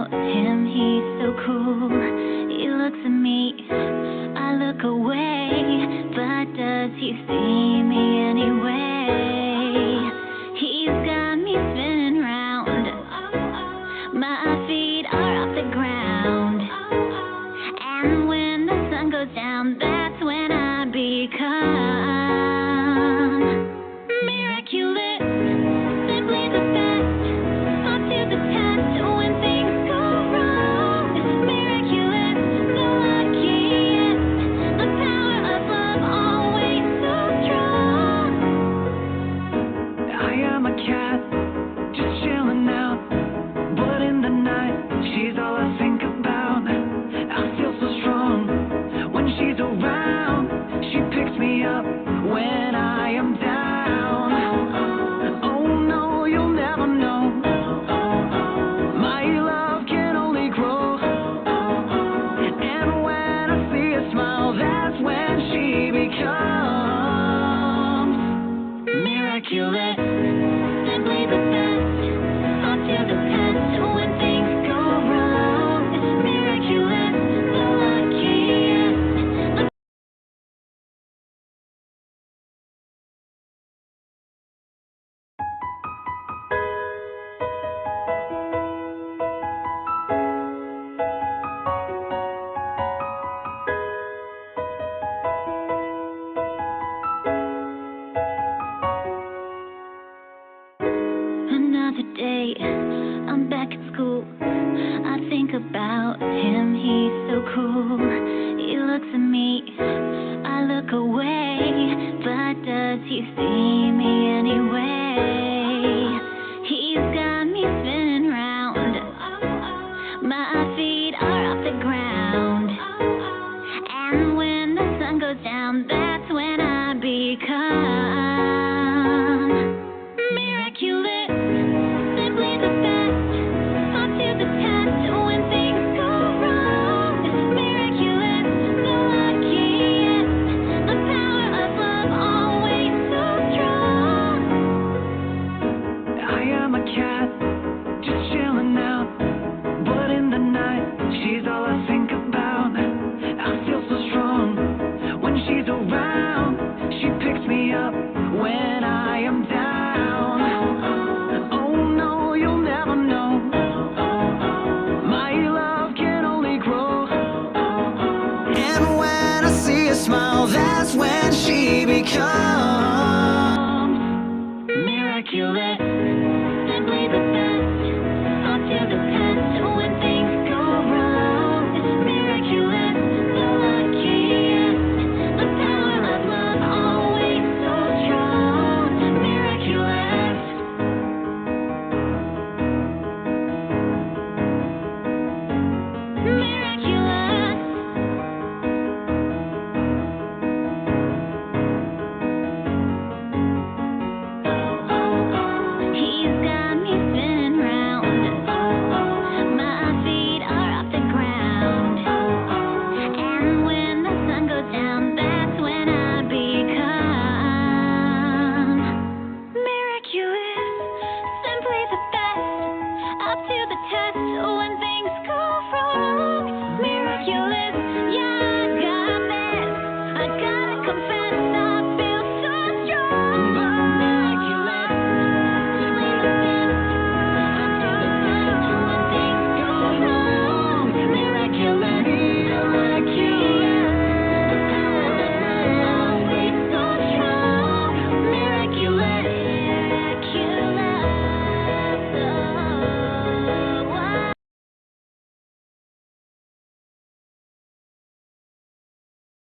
about him, he's so cool. He looks at me, I look away, but does he see me anyway? He's got me spinning round, my feet are off the ground, and when the sun goes down, that's when I become miraculous, simply the best, up to the test when things go wrong. Miraculous, the luckiest, the power of love always so strong. I am a cat, just chilling out, but in the night, she's all I think about. I feel so strong when she's around. She picks me up when I am down. Oh no, you'll never know. My love can only grow. And when I see her smile, that's when she becomes miraculous, simply the best, up to the test when things go wrong. Miraculous, the luckiest, the Another day, I'm back at school. I think about him, he's so cool. He looks at me, I look away, but does he see me anyway? He's got me spinning round, my feet are off the ground, and when the sun goes down, that's when I become miraculous, simply the best, up to the test when things go wrong. Miraculous, the luckiest, the power of love always so strong. I am a cat, just chilling out, but in the night, she's all I think about. I feel so strong when she's around. She picks me up when I am down. Oh no, you'll never know. My love can only grow. And when I see her smile, that's when she becomes